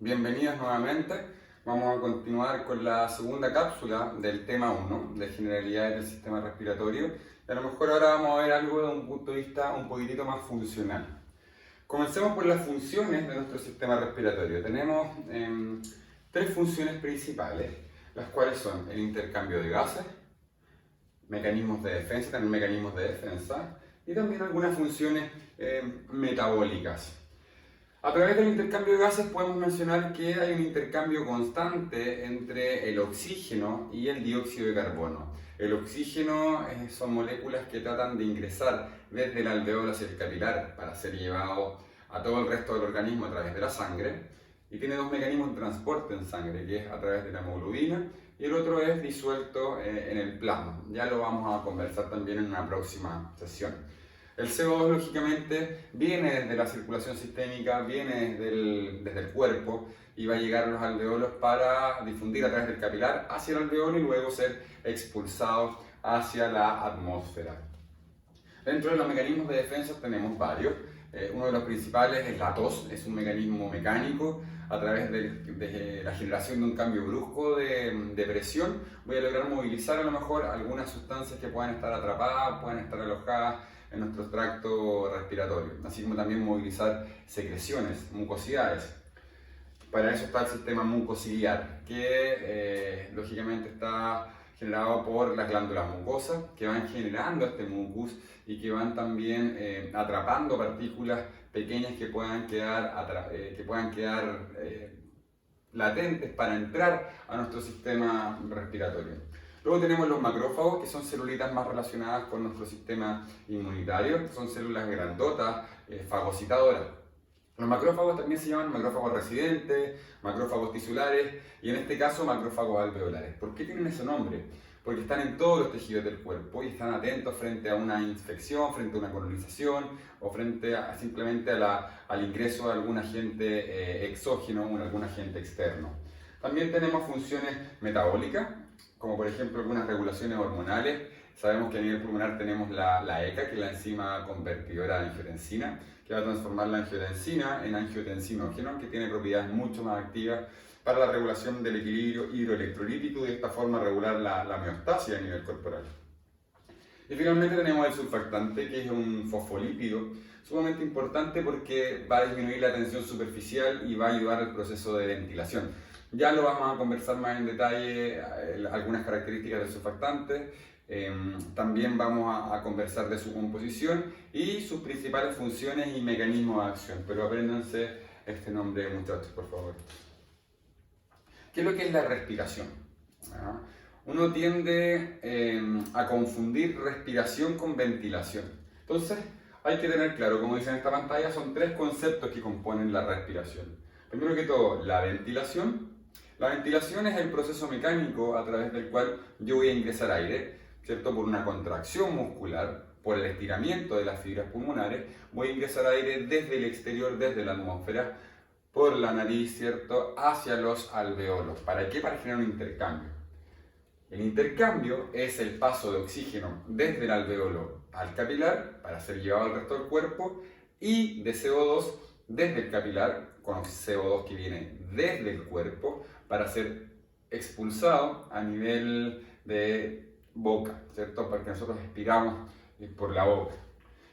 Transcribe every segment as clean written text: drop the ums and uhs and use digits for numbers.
Bienvenidos nuevamente. Vamos a continuar con la segunda cápsula del tema 1 de generalidades del sistema respiratorio. Y a lo mejor ahora vamos a ver algo de un punto de vista un poquitito más funcional. Comencemos por las funciones de nuestro sistema respiratorio. Tenemos tres funciones principales, las cuales son el intercambio de gases, mecanismos de defensa, también mecanismos de defensa, y también algunas funciones metabólicas. A través del intercambio de gases podemos mencionar que hay un intercambio constante entre el oxígeno y el dióxido de carbono. El oxígeno son moléculas que tratan de ingresar desde el alveolo hacia el capilar para ser llevado a todo el resto del organismo a través de la sangre, y tiene dos mecanismos de transporte en sangre, que es a través de la hemoglobina y el otro es disuelto en el plasma. Ya lo vamos a conversar también en una próxima sesión. El CO2 lógicamente viene desde la circulación sistémica, viene desde el cuerpo y va a llegar a los alveolos para difundir a través del capilar hacia el alveolo y luego ser expulsado hacia la atmósfera. Dentro de los mecanismos de defensa tenemos varios. Uno de los principales es la tos, es un mecanismo mecánico. A través de la generación de un cambio brusco de presión voy a lograr movilizar a lo mejor algunas sustancias que puedan estar atrapadas, puedan estar alojadas en nuestro tracto respiratorio, así como también movilizar secreciones, mucosidades. Para eso está el sistema mucociliar, que lógicamente está generado por las glándulas mucosas, que van generando este mucus y que van también atrapando partículas pequeñas que puedan quedar latentes para entrar a nuestro sistema respiratorio. Luego tenemos los macrófagos, que son celulitas más relacionadas con nuestro sistema inmunitario, que son células grandotas, fagocitadoras. Los macrófagos también se llaman macrófagos residentes, macrófagos tisulares y en este caso macrófagos alveolares. ¿Por qué tienen ese nombre? Porque están en todos los tejidos del cuerpo y están atentos frente a una infección, frente a una colonización o frente simplemente al ingreso de algún agente exógeno o algún agente externo. También tenemos funciones metabólicas, como por ejemplo algunas regulaciones hormonales. Sabemos que a nivel pulmonar tenemos la ECA, que es la enzima convertidora de angiotensina, que va a transformar la angiotensina en angiotensinógeno, que tiene propiedades mucho más activas para la regulación del equilibrio hidroelectrolítico y de esta forma regular la homeostasis a nivel corporal. Y finalmente tenemos el surfactante, que es un fosfolípido sumamente importante porque va a disminuir la tensión superficial y va a ayudar al proceso de ventilación. Ya lo vamos a conversar más en detalle, algunas características del surfactante. También vamos a conversar de su composición y sus principales funciones y mecanismos de acción. Pero apréndanse este nombre, muchachos, por favor. ¿Qué es lo que es la respiración? Uno tiende a confundir respiración con ventilación. Entonces, hay que tener claro, como dice en esta pantalla, son tres conceptos que componen la respiración. Primero que todo, la ventilación. La ventilación es el proceso mecánico a través del cual yo voy a ingresar aire, ¿cierto? Por una contracción muscular, por el estiramiento de las fibras pulmonares, voy a ingresar aire desde el exterior, desde la atmósfera, por la nariz, ¿cierto? Hacia los alveolos. ¿Para qué? Para generar un intercambio. El intercambio es el paso de oxígeno desde el alveolo al capilar para ser llevado al resto del cuerpo y de CO2 desde el capilar, con CO2 que viene desde el cuerpo, para ser expulsado a nivel de boca, ¿cierto? Porque nosotros expiramos por la boca.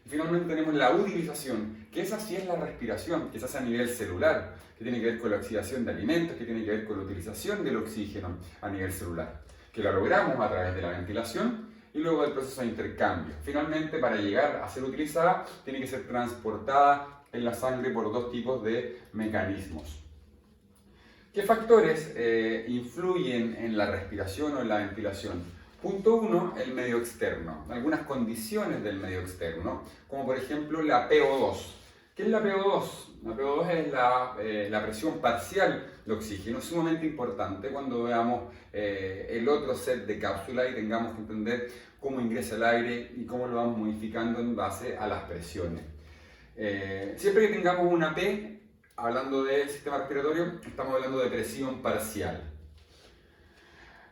Y finalmente tenemos la utilización, que esa sí es la respiración, que se hace a nivel celular, que tiene que ver con la oxidación de alimentos, que tiene que ver con la utilización del oxígeno a nivel celular, que lo logramos a través de la ventilación y luego del proceso de intercambio. Finalmente, para llegar a ser utilizada, tiene que ser transportada en la sangre por dos tipos de mecanismos. ¿Qué factores influyen en la respiración o en la ventilación? Punto 1, el medio externo. Algunas condiciones del medio externo, como por ejemplo la PO2. ¿Qué es la PO2? La PO2 es la presión parcial de oxígeno, sumamente importante cuando veamos el otro set de cápsulas y tengamos que entender cómo ingresa el aire y cómo lo vamos modificando en base a las presiones. Siempre que tengamos una P, hablando del sistema respiratorio, estamos hablando de presión parcial.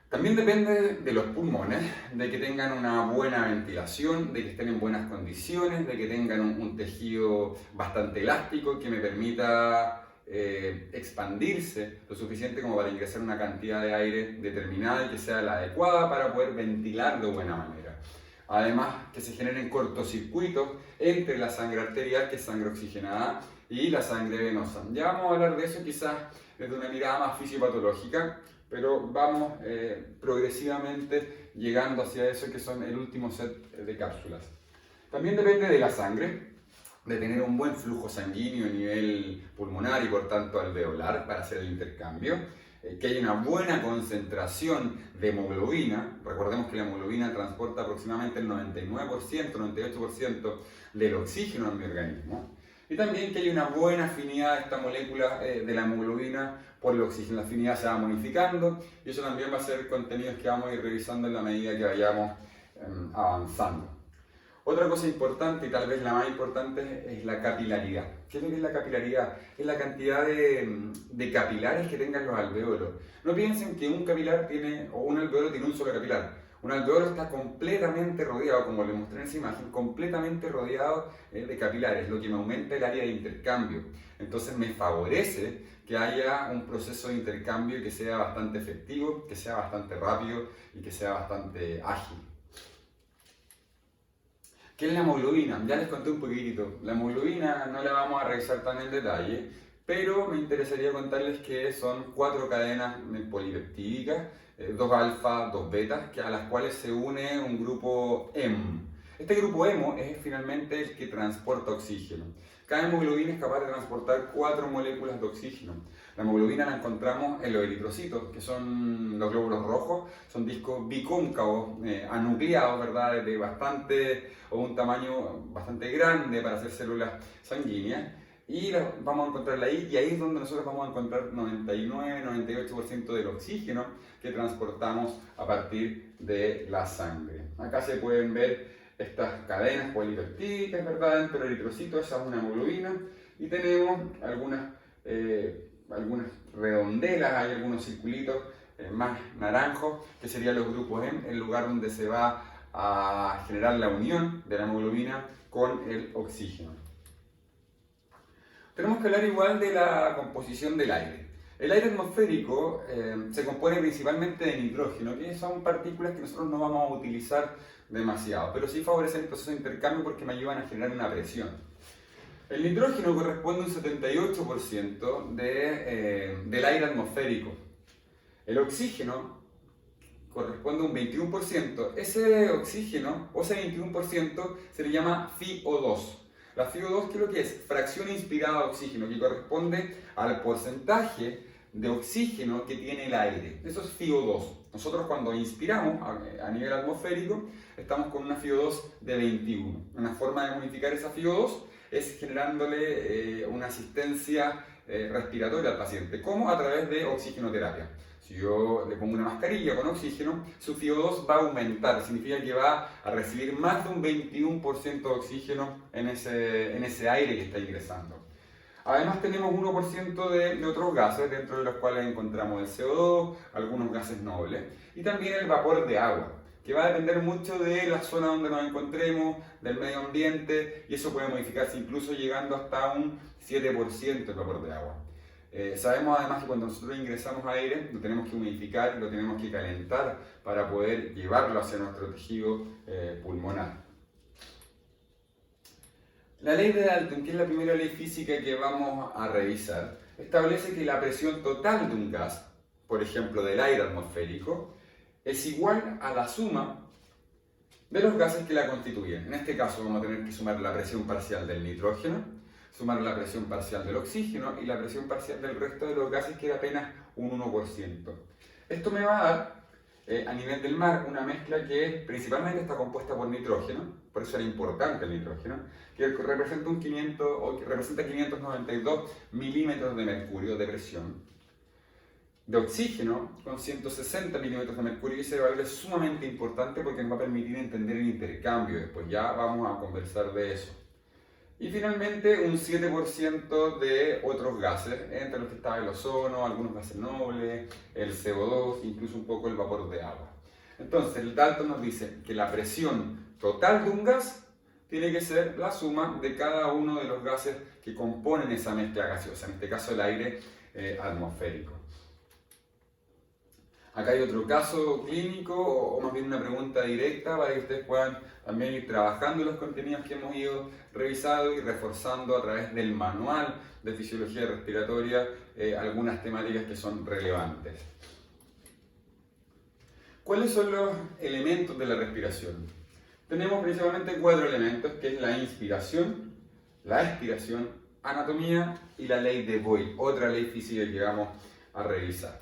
También depende de los pulmones, de que tengan una buena ventilación, de que estén en buenas condiciones, de que tengan un tejido bastante elástico que me permita expandirse lo suficiente como para ingresar una cantidad de aire determinada y que sea la adecuada para poder ventilar de buena manera. Además, que se generen cortocircuitos entre la sangre arterial, que es sangre oxigenada, y la sangre venosa. Ya vamos a hablar de eso quizás desde una mirada más fisiopatológica, pero vamos progresivamente llegando hacia eso que son el último set de cápsulas. También depende de la sangre, de tener un buen flujo sanguíneo a nivel pulmonar y por tanto alveolar para hacer el intercambio, que haya una buena concentración de hemoglobina. Recordemos que la hemoglobina transporta aproximadamente el 99%, 98% del oxígeno en mi organismo. Y también que haya una buena afinidad de esta molécula de la hemoglobina por el oxígeno. La afinidad se va modificando y eso también va a ser contenidos que vamos a ir revisando en la medida que vayamos avanzando. Otra cosa importante, y tal vez la más importante, es la capilaridad. ¿Qué es lo que es la capilaridad? Es la cantidad de capilares que tengan los alveolos. No piensen que un capilar tiene, o un alveolo tiene un solo capilar. Un alveolo está completamente rodeado, como les mostré en esa imagen, completamente rodeado de capilares, lo que me aumenta el área de intercambio. Entonces me favorece que haya un proceso de intercambio que sea bastante efectivo, que sea bastante rápido y que sea bastante ágil. ¿Qué es la hemoglobina? Ya les conté un poquitito. La hemoglobina no la vamos a revisar tan en detalle, pero me interesaría contarles que son 4 cadenas polipeptídicas, 2 alfa, 2 betas, a las cuales se une un grupo hemo. Este grupo hemo es finalmente el que transporta oxígeno. Cada hemoglobina es capaz de transportar 4 moléculas de oxígeno. La hemoglobina la encontramos en los eritrocitos, que son los glóbulos rojos, son discos bicóncavos, anucleados, ¿verdad? De bastante, o un tamaño bastante grande para hacer células sanguíneas. Y vamos a encontrarla ahí, y ahí es donde nosotros vamos a encontrar 99-98% del oxígeno que transportamos a partir de la sangre. Acá se pueden ver estas cadenas polipeptídicas, ¿verdad? Dentro del eritrocito, esa es una hemoglobina, y tenemos algunas redondelas, hay algunos circulitos más naranjos, que serían los grupos M, el lugar donde se va a generar la unión de la hemoglobina con el oxígeno. Tenemos que hablar igual de la composición del aire. El aire atmosférico se compone principalmente de nitrógeno, que son partículas que nosotros no vamos a utilizar demasiado, pero sí favorecen el proceso de intercambio porque me ayudan a generar una presión. El nitrógeno corresponde a un 78% del aire atmosférico. El oxígeno corresponde a un 21%. Ese oxígeno, o ese 21%, se le llama FiO2. La FiO2, ¿qué es lo que es? Fracción inspirada de oxígeno, que corresponde al porcentaje de oxígeno que tiene el aire. Eso es FiO2. Nosotros cuando inspiramos a nivel atmosférico, estamos con una FiO2 de 21. Una forma de modificar esa FiO2 es generándole una asistencia respiratoria al paciente. ¿Cómo? A través de oxigenoterapia. Si yo le pongo una mascarilla con oxígeno, su FiO2 va a aumentar, significa que va a recibir más de un 21% de oxígeno en ese aire que está ingresando. Además tenemos 1% de otros gases, dentro de los cuales encontramos el CO2, algunos gases nobles, y también el vapor de agua, que va a depender mucho de la zona donde nos encontremos, del medio ambiente, y eso puede modificarse incluso llegando hasta un 7% el vapor de agua. Sabemos además que cuando nosotros ingresamos aire, lo tenemos que humidificar, lo tenemos que calentar para poder llevarlo hacia nuestro tejido pulmonar. La ley de Dalton, que es la primera ley física que vamos a revisar, establece que la presión total de un gas, por ejemplo del aire atmosférico, es igual a la suma de los gases que la constituyen. En este caso vamos a tener que sumar la presión parcial del nitrógeno, sumar la presión parcial del oxígeno y la presión parcial del resto de los gases, que era apenas un 1%. Esto me va a dar, a nivel del mar, una mezcla que principalmente está compuesta por nitrógeno, por eso era importante el nitrógeno, que representa, representa 592 milímetros de mercurio de presión, de oxígeno con 160 milímetros de mercurio, y ese valor es sumamente importante porque nos va a permitir entender el intercambio. Después ya vamos a conversar de eso. Y finalmente un 7% de otros gases, entre los que está el ozono, algunos gases nobles, el CO2, incluso un poco el vapor de agua. Entonces el Dalton nos dice que la presión total de un gas tiene que ser la suma de cada uno de los gases que componen esa mezcla gaseosa, en este caso el aire atmosférico. Acá hay otro caso clínico o más bien una pregunta directa para que ustedes puedan también ir trabajando los contenidos que hemos ido revisando y reforzando a través del manual de fisiología respiratoria algunas temáticas que son relevantes. ¿Cuáles son los elementos de la respiración? Tenemos principalmente 4 elementos, que es la inspiración, la expiración, anatomía y la ley de Boyle, otra ley física que vamos a revisar.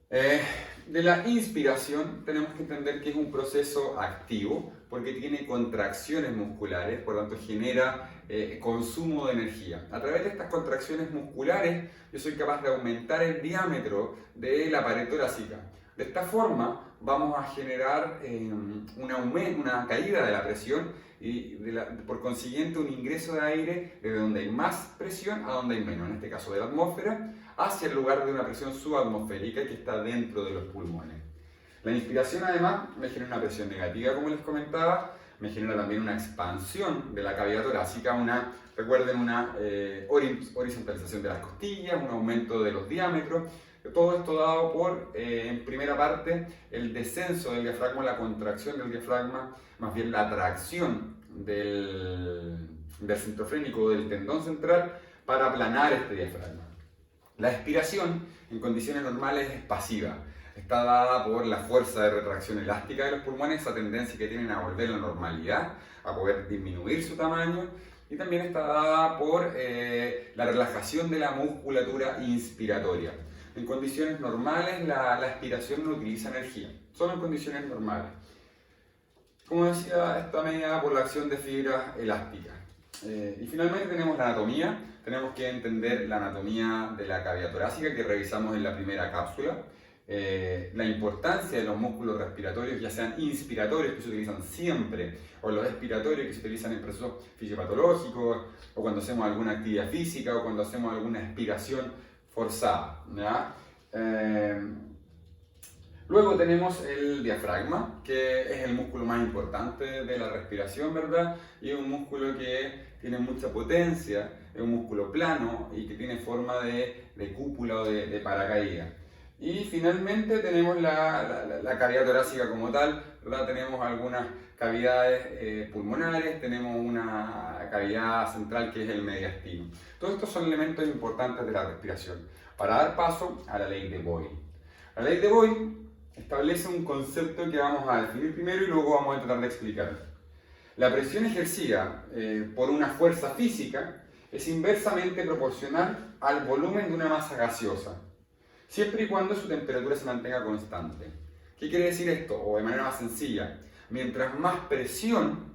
De la inspiración tenemos que entender que es un proceso activo porque tiene contracciones musculares, por lo tanto genera consumo de energía. A través de estas contracciones musculares yo soy capaz de aumentar el diámetro de la pared torácica. De esta forma vamos a generar una caída de la presión y por consiguiente un ingreso de aire desde donde hay más presión a donde hay menos, en este caso de la atmósfera, hacia el lugar de una presión subatmosférica que está dentro de los pulmones. La inspiración además me genera una presión negativa, como les comentaba, me genera también una expansión de la cavidad torácica, recuerden, una horizontalización de las costillas, un aumento de los diámetros, todo esto dado por, en primera parte, el descenso del diafragma, la contracción del diafragma, más bien la tracción del centrofrénico del tendón central para aplanar este diafragma. La expiración en condiciones normales es pasiva, está dada por la fuerza de retracción elástica de los pulmones, esa tendencia que tienen a volver a la normalidad, a poder disminuir su tamaño, y también está dada por la relajación de la musculatura inspiratoria. En condiciones normales la expiración no utiliza energía, solo en condiciones normales. Como decía, está mediada por la acción de fibras elásticas. Y finalmente tenemos la anatomía. Tenemos que entender la anatomía de la cavidad torácica que revisamos en la primera cápsula. La importancia de los músculos respiratorios, ya sean inspiratorios que se utilizan siempre, o los expiratorios que se utilizan en procesos fisiopatológicos, o cuando hacemos alguna actividad física, o cuando hacemos alguna expiración forzada, ¿ya? Luego tenemos el diafragma, que es el músculo más importante de la respiración, ¿verdad? Y es un músculo que tiene mucha potencia, es un músculo plano y que tiene forma de cúpula o de paracaídas. Y finalmente tenemos la cavidad torácica como tal, ¿verdad? Tenemos algunas cavidades pulmonares, tenemos una cavidad central que es el mediastino. Todos estos son elementos importantes de la respiración, para dar paso a la ley de Boyle. La ley de Boyle establece un concepto que vamos a definir primero y luego vamos a tratar de explicarlo. La presión ejercida por una fuerza física es inversamente proporcional al volumen de una masa gaseosa, siempre y cuando su temperatura se mantenga constante. ¿Qué quiere decir esto? O de manera más sencilla, mientras más presión,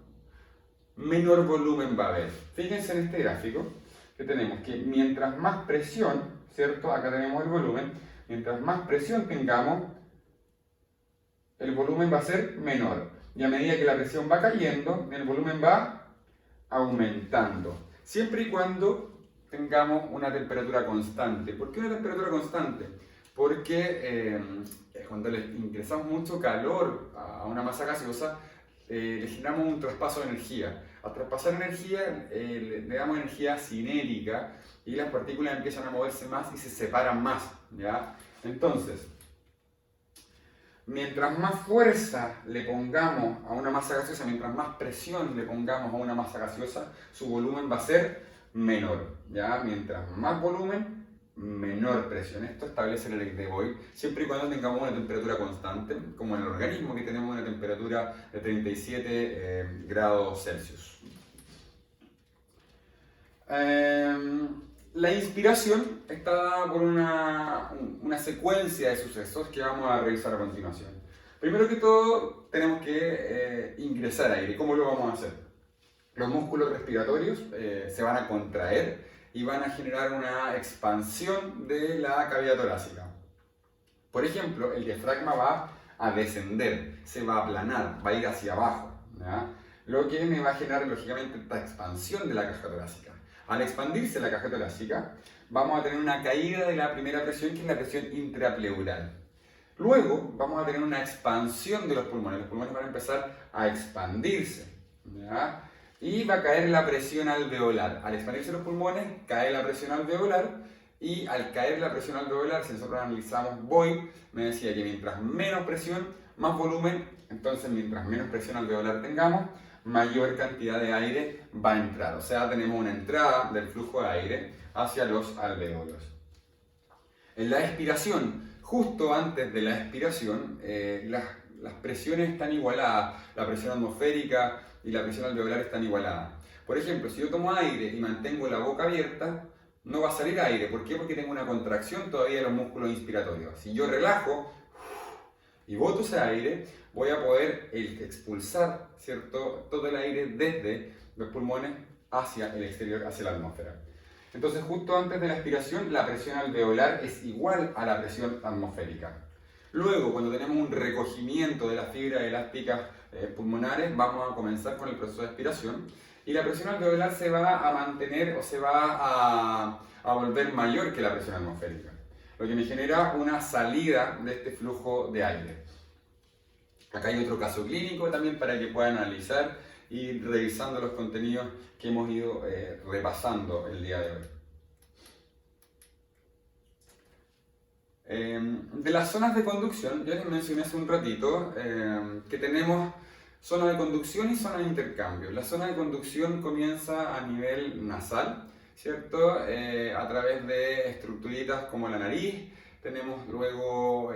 menor volumen va a haber. Fíjense en este gráfico que tenemos que mientras más presión, ¿cierto? Acá tenemos el volumen, mientras más presión tengamos, el volumen va a ser menor. Y a medida que la presión va cayendo, el volumen va aumentando. Siempre y cuando tengamos una temperatura constante. ¿Por qué una temperatura constante? Porque cuando le ingresamos mucho calor a una masa gaseosa, le generamos un traspaso de energía. Al traspasar energía, le damos energía cinética y las partículas empiezan a moverse más y se separan más, ¿ya? Entonces, mientras más fuerza le pongamos a una masa gaseosa, mientras más presión le pongamos a una masa gaseosa, su volumen va a ser menor, ¿ya? Mientras más volumen, menor presión. Esto establece la ley de Boyle, siempre y cuando tengamos una temperatura constante, como en el organismo, que tenemos una temperatura de 37 grados Celsius. La inspiración está dada por una secuencia de sucesos que vamos a revisar a continuación. Primero que todo, tenemos que ingresar aire. ¿Cómo lo vamos a hacer? Los músculos respiratorios se van a contraer y van a generar una expansión de la cavidad torácica. Por ejemplo, el diafragma va a descender, se va a aplanar, va a ir hacia abajo, ¿ya? Lo que me va a generar lógicamente esta expansión de la caja torácica. Al expandirse la caja torácica, vamos a tener una caída de la primera presión, que es la presión intrapleural. Luego vamos a tener una expansión de los pulmones van a empezar a expandirse. ¿ya? Y va a caer la presión alveolar. Al expandirse los pulmones, cae la presión alveolar y al caer la presión alveolar, si nosotros analizamos Boyd, me decía que mientras menos presión, más volumen, entonces mientras menos presión alveolar tengamos, mayor cantidad de aire va a entrar. O sea, tenemos una entrada del flujo de aire hacia los alveolos. En la expiración, justo antes de la expiración, las presiones están igualadas, la presión atmosférica y la presión alveolar están igualadas. Por ejemplo, si yo tomo aire y mantengo la boca abierta, no va a salir aire. ¿Por qué? Porque tengo una contracción todavía de los músculos inspiratorios. Si yo relajo y boto ese aire, voy a poder expulsar, ¿cierto?, todo el aire desde los pulmones hacia el exterior, hacia la atmósfera. Entonces, justo antes de la expiración, la presión alveolar es igual a la presión atmosférica. Luego, cuando tenemos un recogimiento de las fibras elásticas pulmonares, vamos a comenzar con el proceso de expiración y la presión alveolar se va a mantener o se va a volver mayor que la presión atmosférica, lo que me genera una salida de este flujo de aire. Acá hay otro caso clínico también para que puedan analizar y ir revisando los contenidos que hemos ido repasando el día de hoy. De las zonas de conducción, yo les mencioné hace un ratito que tenemos zona de conducción y zona de intercambio. La zona de conducción comienza a nivel nasal, ¿cierto? A través de estructuritas como la nariz, tenemos luego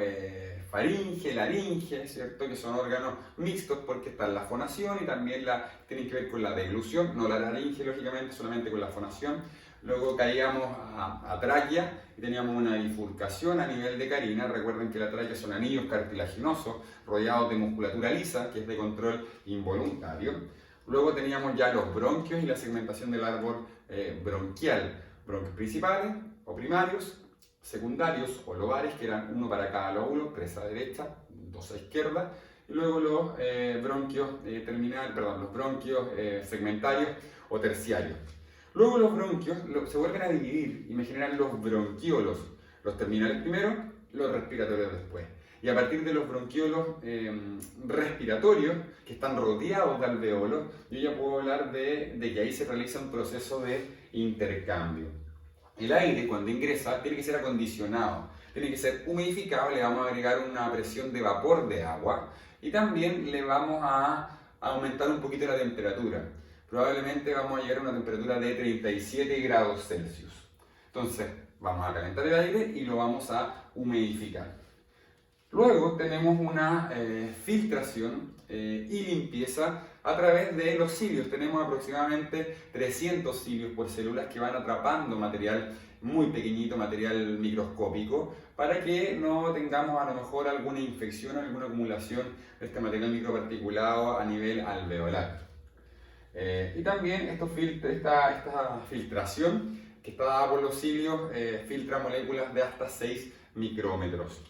faringe, laringe, ¿cierto? Que son órganos mixtos porque está la fonación y también tienen que ver con la deglución, no la laringe lógicamente, solamente con la fonación. Luego caíamos a tráquea y teníamos una bifurcación a nivel de carina. Recuerden que la tráquea son anillos cartilaginosos rodeados de musculatura lisa, que es de control involuntario. Luego teníamos ya los bronquios y la segmentación del árbol bronquial. Bronquios principales o primarios, secundarios o lobares, que eran uno para cada lóbulo, 3 a derecha, 2 a izquierda. Y luego los bronquios los bronquios segmentarios o terciarios. Luego los bronquios se vuelven a dividir y me generan los bronquiolos, los terminales primero, los respiratorios después. Y a partir de los bronquiolos respiratorios, que están rodeados de alveolos, yo ya puedo hablar de que ahí se realiza un proceso de intercambio. El aire, cuando ingresa, tiene que ser acondicionado, tiene que ser humidificado, le vamos a agregar una presión de vapor de agua y también le vamos a aumentar un poquito la temperatura. Probablemente vamos a llegar a una temperatura de 37 grados Celsius. Entonces, vamos a calentar el aire y lo vamos a humidificar. Luego tenemos una filtración y limpieza a través de los cilios. Tenemos aproximadamente 300 cilios por células que van atrapando material muy pequeñito, material microscópico, para que no tengamos a lo mejor alguna infección o alguna acumulación de este material microparticulado a nivel alveolar. Y también esta filtración que está dada por los cilios filtra moléculas de hasta 6 micrómetros.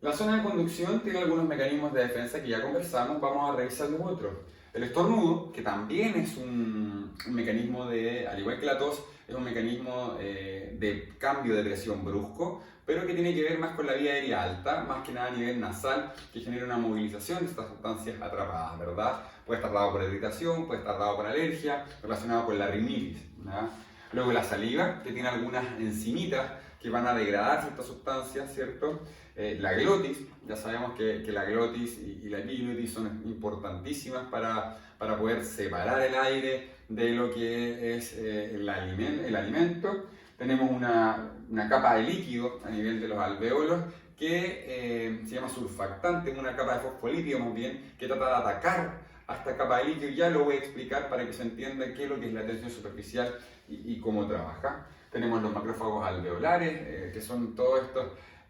La zona de conducción tiene algunos mecanismos de defensa que ya conversamos, vamos a revisar los otros. El estornudo, que también es un mecanismo al igual que la tos, es un mecanismo de cambio de presión brusco, pero que tiene que ver más con la vía aérea alta, más que nada a nivel nasal, que genera una movilización de estas sustancias atrapadas, ¿verdad? Puede estar dado por irritación, puede estar dado por alergia, relacionado con la rinitis, ¿verdad? Luego la saliva, que tiene algunas enzimitas que van a degradar ciertas sustancias, ¿cierto? La glotis, ya sabemos que la glotis y la epiglotis son importantísimas para poder separar el aire de lo que es el alimento. Tenemos una capa de líquido a nivel de los alveolos que se llama surfactante, una capa de fosfolípido más bien, que trata de atacar a esta capa de líquido. Ya lo voy a explicar para que se entienda qué es lo que es la tensión superficial y cómo trabaja. Tenemos los macrófagos alveolares, que son todas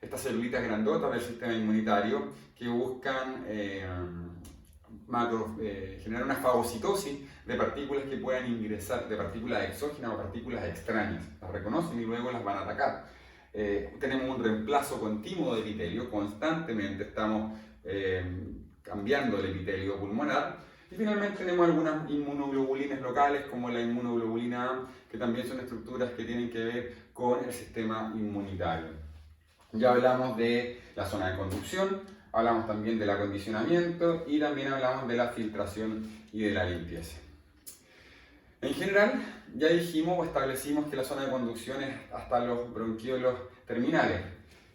estas celulitas grandotas del sistema inmunitario que buscan generar una fagocitosis de partículas que puedan ingresar, de partículas exógenas o partículas extrañas. Las reconocen y luego las van a atacar. Tenemos un reemplazo continuo de epitelio, constantemente estamos cambiando el epitelio pulmonar. Y finalmente tenemos algunas inmunoglobulinas locales como la inmunoglobulina A, que también son estructuras que tienen que ver con el sistema inmunitario. Ya hablamos de la zona de conducción, Hablamos también del acondicionamiento y también hablamos de la filtración y de la limpieza. En general, ya dijimos o establecimos que la zona de conducción es hasta los bronquiolos terminales.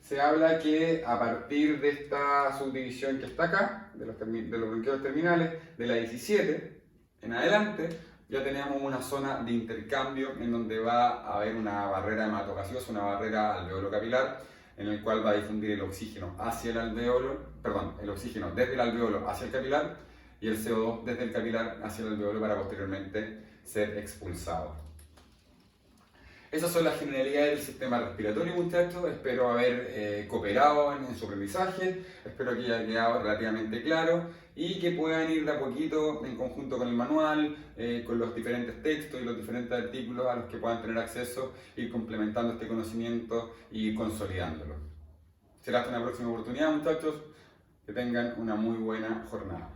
Se habla que a partir de esta subdivisión que está acá, de los bronquiolos terminales, de la 17 en adelante, ya tenemos una zona de intercambio en donde va a haber una barrera hematogaseosa, una barrera alveolo capilar, en el cual va a difundir el oxígeno hacia el alveolo, perdón, el oxígeno desde el alveolo hacia el capilar y el CO2 desde el capilar hacia el alveolo para posteriormente ser expulsado. Esas son las generalidades del sistema respiratorio, muchachos. Espero haber cooperado en su aprendizaje, espero que haya quedado relativamente claro y que puedan ir de a poquito en conjunto con el manual, con los diferentes textos y los diferentes artículos a los que puedan tener acceso, ir complementando este conocimiento y consolidándolo. Será hasta una próxima oportunidad, muchachos. Que tengan una muy buena jornada.